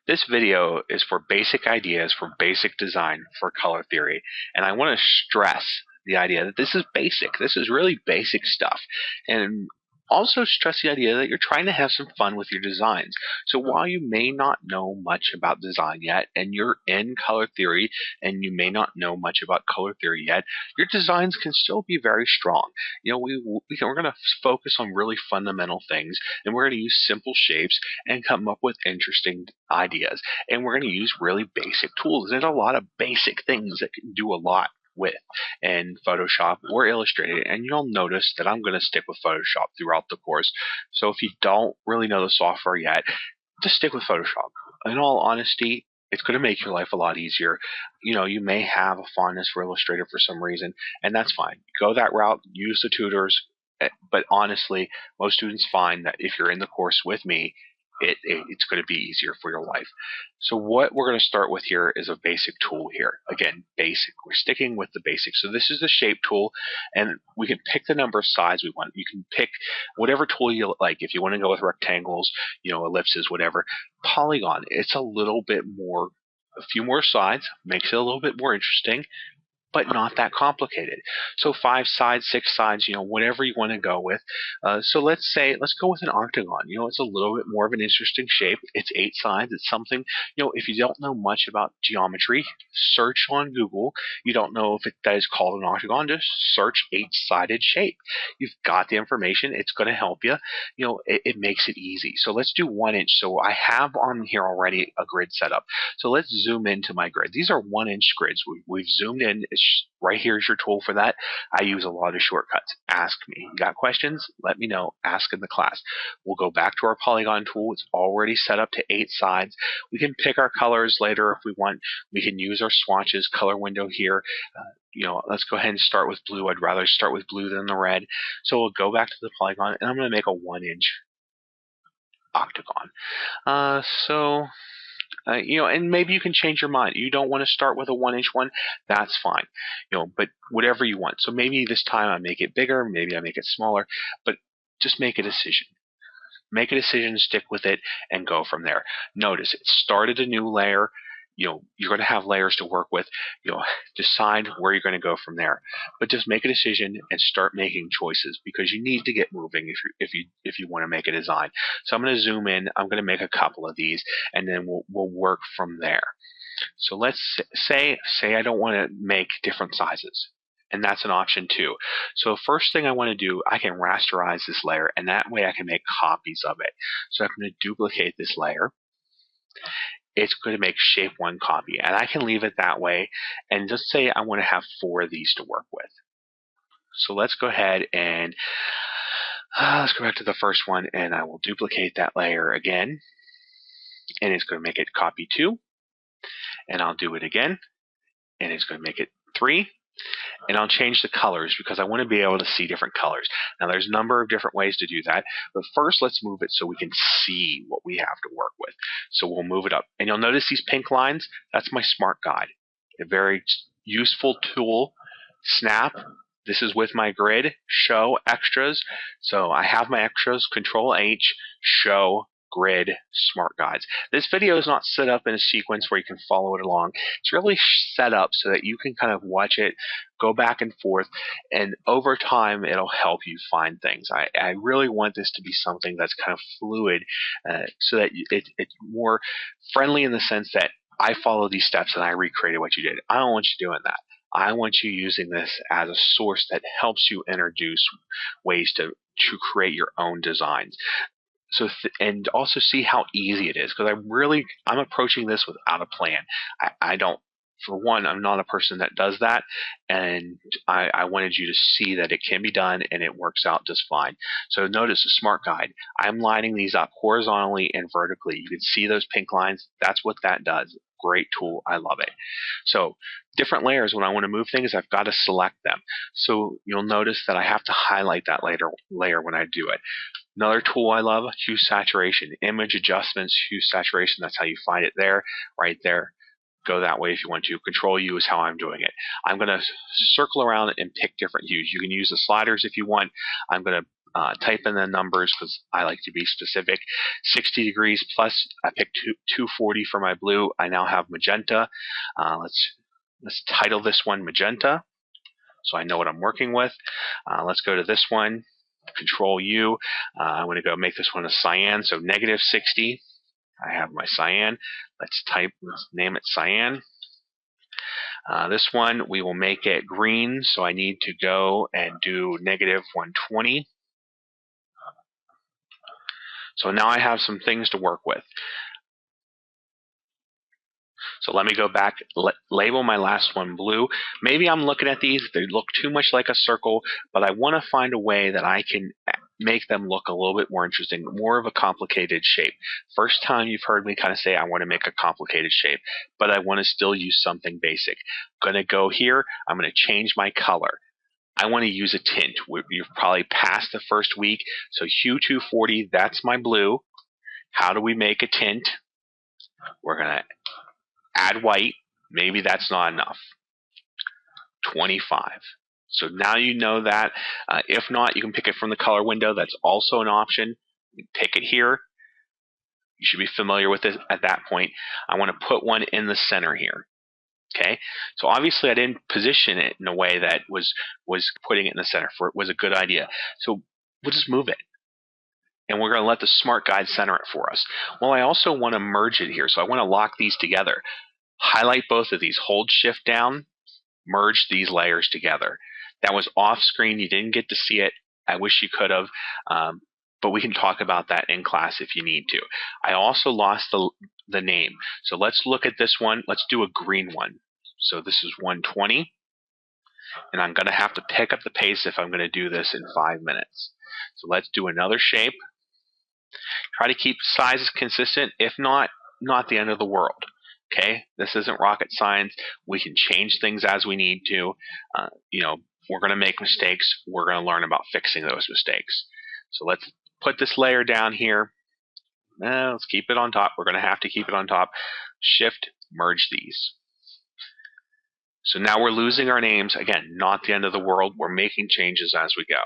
This video is for basic ideas for basic design for color theory, and I want to stress the idea that this is basic. This is really basic stuff, and also stress the idea that you're trying to have some fun with your designs. So while you may not know much about design yet, and you're in color theory, and you may not know much about color theory yet, your designs can still be very strong. We're going to focus on really fundamental things, and we're going to use simple shapes and come up with interesting ideas. And we're going to use really basic tools. There's a lot of basic things that can do a lot with in Photoshop or Illustrator, and you'll notice that I'm going to stick with Photoshop throughout the course. So if you don't really know the software yet, just stick with Photoshop. In all honesty, it's going to make your life a lot easier. You may have a fondness for Illustrator for some reason, and that's fine. Go that route, use the tutors, but honestly, most students find that if you're in the course with me, it's going to be easier for your life. So what we're going to start with here is a basic tool here. Again, basic. We're sticking with the basics. So this is the shape tool, and we can pick the number of sides we want. You can pick whatever tool you like. If you want to go with rectangles, ellipses, whatever. Polygon, it's a little bit more, a few more sides, makes it a little bit more interesting, but not that complicated. So 5 sides, 6 sides, whatever you want to go with. So let's go with an octagon. It's a little bit more of an interesting shape. It's 8 sides. It's something, if you don't know much about geometry, search on Google. You don't know if that is called an octagon, just search 8-sided shape. You've got the information. It's going to help you. It makes it easy. So let's do 1 inch. So I have on here already a grid set up. So let's zoom into my grid. These are 1 inch grids. We've zoomed in. Right here is your tool for that. I use a lot of shortcuts. Ask me. You got questions? Let me know. Ask in the class. We'll go back to our polygon tool. It's already set up to 8 sides. We can pick our colors later if we want. We can use our swatches color window here. Let's go ahead and start with blue. I'd rather start with blue than the red. So we'll go back to the polygon, and I'm going to make a 1 inch octagon. And maybe you can change your mind. You don't want to start with a 1 inch one, that's fine. But whatever you want. So maybe this time I make it bigger, maybe I make it smaller, but just make a decision. Make a decision, stick with it, and go from there. Notice it started a new layer. You're going to have layers to work with. Decide where you're going to go from there. But just make a decision and start making choices, because you need to get moving if you want to make a design. So I'm going to zoom in. I'm going to make a couple of these, and then we'll work from there. So let's say I don't want to make different sizes. And that's an option too. So first thing I want to do, I can rasterize this layer, and that way I can make copies of it. So I'm going to duplicate this layer. It's going to make shape 1 copy, and I can leave it that way, and just say I want to have 4 of these to work with. So let's go ahead and let's go back to the first one, and I will duplicate that layer again, and it's going to make it copy 2, and I'll do it again, and it's going to make it 3. And I'll change the colors because I want to be able to see different colors. Now there's a number of different ways to do that, but first let's move it so we can see what we have to work with. So we'll move it up, and you'll notice these pink lines. That's my smart guide, a very useful tool. Snap. This is with my grid. Show extras. So I have my extras. Control H. Show grid smart guides. This video is not set up in a sequence where you can follow it along. It's really set up so that you can kind of watch it, go back and forth, and over time it'll help you find things. I really want this to be something that's kind of fluid, so that it's more friendly in the sense that I follow these steps and I recreated what you did. I don't want you doing that. I want you using this as a source that helps you introduce ways to create your own designs. So and also see how easy it is, because I'm approaching this without a plan. I don't, for one, I'm not a person that does that, and I wanted you to see that it can be done and it works out just fine. So notice the smart guide. I'm lining these up horizontally and vertically. You can see those pink lines. That's what that does. Great tool. I love it. So different layers, when I want to move things, I've got to select them. So you'll notice that I have to highlight that layer when I do it. Another tool I love, hue saturation, image adjustments, hue saturation. That's how you find it there, right there. Go that way if you want to. Control U is how I'm doing it. I'm going to circle around and pick different hues. You can use the sliders if you want. I'm going to type in the numbers because I like to be specific. 60 degrees plus, I picked 240 for my blue. I now have magenta. Let's title this one magenta so I know what I'm working with. Let's go to this one, Control U. I'm going to go make this one a cyan, so negative 60. I have my cyan. Let's name it cyan. This one, we will make it green, so I need to go and do negative 120. So now I have some things to work with. So let me go back, label my last one blue. Maybe I'm looking at these, they look too much like a circle, but I want to find a way that I can make them look a little bit more interesting, more of a complicated shape. First time you've heard me kind of say I want to make a complicated shape, but I want to still use something basic. I'm going to go here, I'm going to change my color. I want to use a tint. You've probably passed the first week, so hue 240, that's my blue. How do we make a tint? We're going to add white. Maybe that's not enough. 25. So now you know that. If not, you can pick it from the color window. That's also an option. You pick it here. You should be familiar with it at that point. I want to put one in the center here. Okay, so obviously I didn't position it in a way that was putting it in the center for it was a good idea. So we'll just move it. And we're going to let the smart guide center it for us. Well, I also want to merge it here. So I want to lock these together. Highlight both of these. Hold Shift down. Merge these layers together. That was off screen. You didn't get to see it. I wish you could have. But we can talk about that in class if you need to. I also lost the name. So let's look at this one. Let's do a green one. So this is 120. And I'm going to have to pick up the pace if I'm going to do this in 5 minutes. So let's do another shape. Try to keep sizes consistent. If not, not the end of the world. Okay, this isn't rocket science. We can change things as we need to. We're going to make mistakes. We're going to learn about fixing those mistakes. So let's put this layer down here. Let's keep it on top. We're going to have to keep it on top. Shift, merge these. So now we're losing our names. Again, not the end of the world. We're making changes as we go.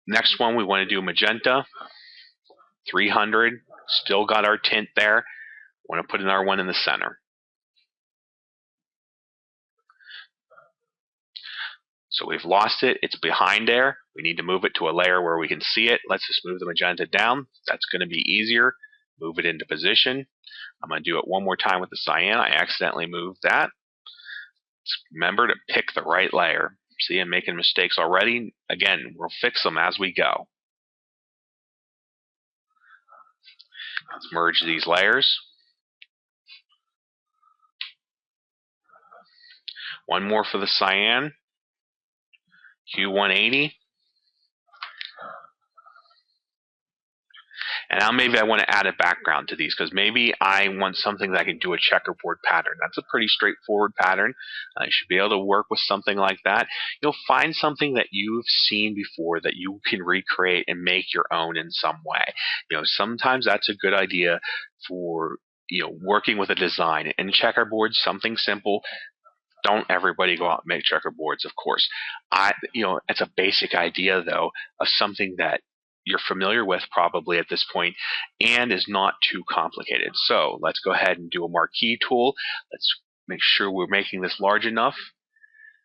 Next one, we want to do magenta. 300. Still got our tint there. Want to put another one in the center. So we've lost it. It's behind there. We need to move it to a layer where we can see it. Let's just move the magenta down. That's going to be easier. Move it into position. I'm going to do it one more time with the cyan. I accidentally moved that. Remember to pick the right layer. See, I'm making mistakes already. Again, we'll fix them as we go. Let's merge these layers. One more for the cyan. Hue 180. And now maybe I want to add a background to these because maybe I want something that I can do a checkerboard pattern. That's a pretty straightforward pattern. You should be able to work with something like that. You'll find something that you've seen before that you can recreate and make your own in some way. Sometimes that's a good idea for working with a design. And checkerboards, something simple. Don't everybody go out and make checkerboards, of course. It's a basic idea though of something that you're familiar with probably at this point and is not too complicated. So let's go ahead and do a marquee tool. Let's make sure we're making this large enough.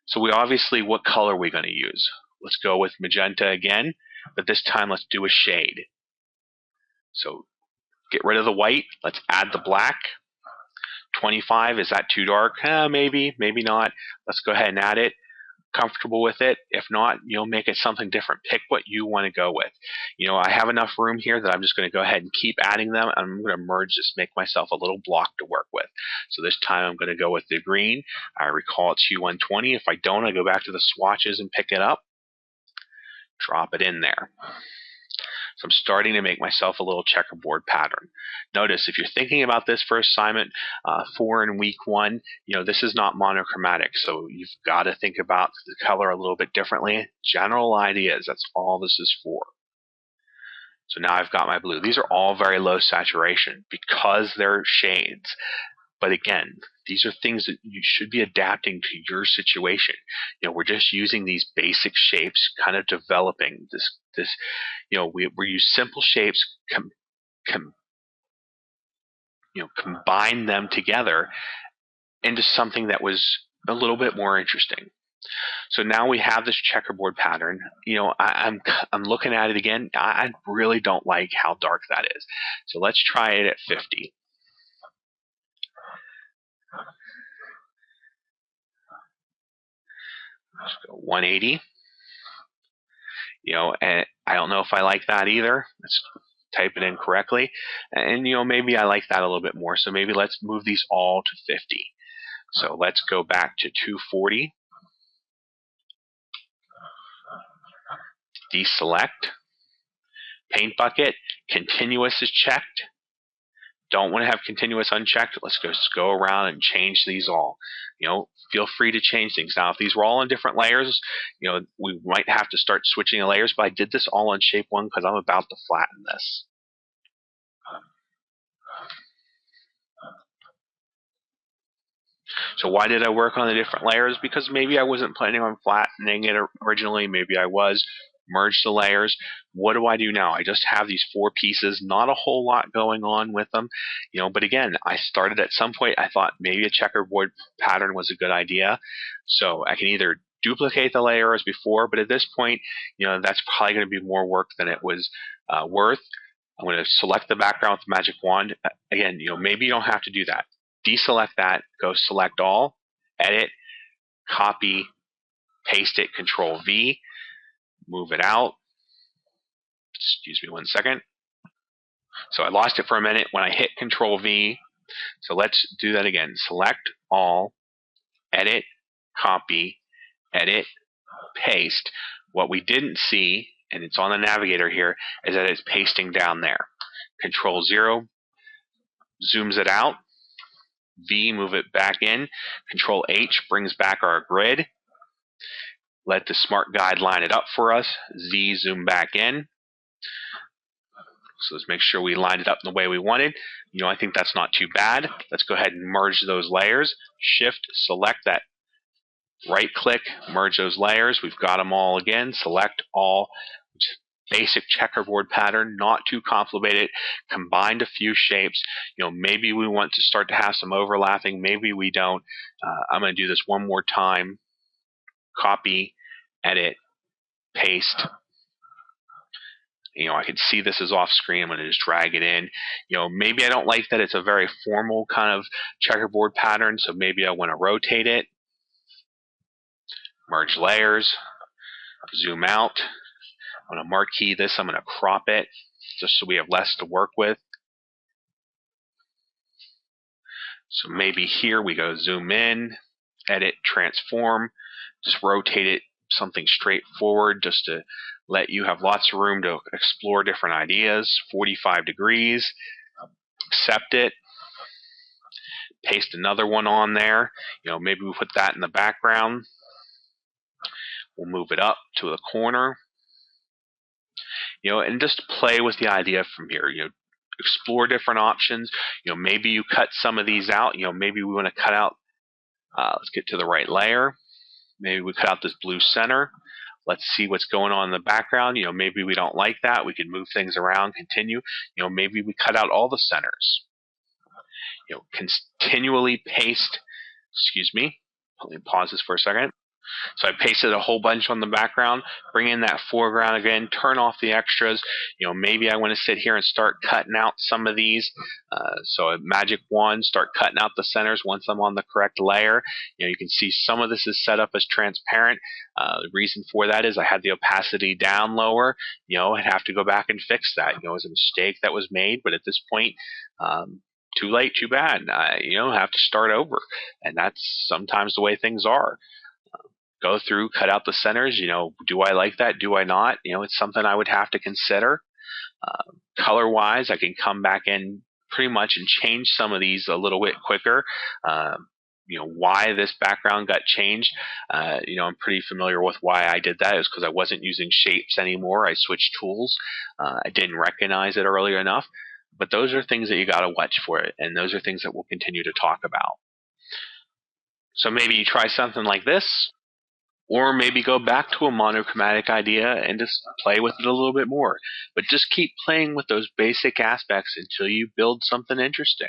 So what color are we going to use? Let's go with magenta again, but this time let's do a shade. So get rid of the white. Let's add the black. 25, is that too dark? Maybe, maybe not. Let's go ahead and add it. Comfortable with it. If not, make it something different. Pick what you want to go with. I have enough room here that I'm just going to go ahead and keep adding them. I'm going to merge this, make myself a little block to work with. So this time I'm going to go with the green. I recall it's Hue 120. If I don't, I go back to the swatches and pick it up. Drop it in there. So I'm starting to make myself a little checkerboard pattern. Notice if you're thinking about this for assignment 4 in week 1, this is not monochromatic. So you've got to think about the color a little bit differently. General ideas, that's all this is for. So now I've got my blue. These are all very low saturation because they're shades. But again, these are things that you should be adapting to your situation. We're just using these basic shapes, kind of developing this. We use simple shapes, com, combine them together into something that was a little bit more interesting. So now we have this checkerboard pattern. I'm looking at it again. I really don't like how dark that is. So let's try it at 50. Let's go 180. And I don't know if I like that either. Let's type it in correctly. And maybe I like that a little bit more. So maybe let's move these all to 50. So let's go back to 240. Deselect. Paint bucket. Continuous is checked. Don't want to have continuous unchecked. Let's just go around and change these all. Feel free to change things. Now, if these were all in different layers, we might have to start switching the layers, but I did this all on shape 1 because I'm about to flatten this. So why did I work on the different layers? Because maybe I wasn't planning on flattening it originally. Maybe I was. Merge the layers. What do I do now? I just have these 4 pieces, not a whole lot going on with them. But again, I started at some point, I thought maybe a checkerboard pattern was a good idea. So I can either duplicate the layer as before, but at this point, that's probably going to be more work than it was worth. I'm going to select the background with the magic wand. Again, maybe you don't have to do that. Deselect that, go select all, edit, copy, paste it, Control V, move it out. Excuse me 1 second. So I lost it for a minute when I hit Control V. So let's do that again. Select all, edit, copy, edit, paste. What we didn't see, and it's on the navigator here, is that it's pasting down there. Control 0 zooms it out. V, move it back in. Control H brings back our grid. Let the smart guide line it up for us. Z, zoom back in. So let's make sure we lined it up in the way we wanted. I think that's not too bad. Let's go ahead and merge those layers. Shift, select that. Right click, merge those layers. We've got them all again. Select all. Basic checkerboard pattern, not too complicated. Combined a few shapes. Maybe we want to start to have some overlapping. Maybe we don't. I'm going to do this one more time. Copy, edit, paste. I can see this is off screen. I'm going to just drag it in. Maybe I don't like that it's a very formal kind of checkerboard pattern, so maybe I want to rotate it. Merge layers. Zoom out. I'm going to marquee this. I'm going to crop it just so we have less to work with. So maybe here we go zoom in, edit, transform, just rotate it something straightforward just to let you have lots of room to explore different ideas. 45 degrees, accept it, paste another one on there. Maybe we put that in the background. We'll move it up to the corner. And just play with the idea from here. Explore different options. Maybe you cut some of these out. Maybe we want to cut out. Let's get to the right layer. Maybe we cut out this blue center. Let's see what's going on in the background. Maybe we don't like that. We can move things around. Continue. Maybe we cut out all the centers. Continually paste. Excuse me. Let me pause this for a second. So I pasted a whole bunch on the background, bring in that foreground again, turn off the extras. Maybe I want to sit here and start cutting out some of these. So a magic wand, start cutting out the centers once I'm on the correct layer. You can see some of this is set up as transparent. The reason for that is I had the opacity down lower. I'd have to go back and fix that. It was a mistake that was made, but at this point, too late, too bad. I have to start over, and that's sometimes the way things are. Go through, cut out the centers. Do I like that? Do I not? It's something I would have to consider. Color-wise, I can come back in pretty much and change some of these a little bit quicker. Why this background got changed. I'm pretty familiar with why I did that. It was because I wasn't using shapes anymore. I switched tools. I didn't recognize it early enough. But those are things that you got to watch for it, and those are things that we'll continue to talk about. So maybe you try something like this, or maybe go back to a monochromatic idea and just play with it a little bit more. But just keep playing with those basic aspects until you build something interesting.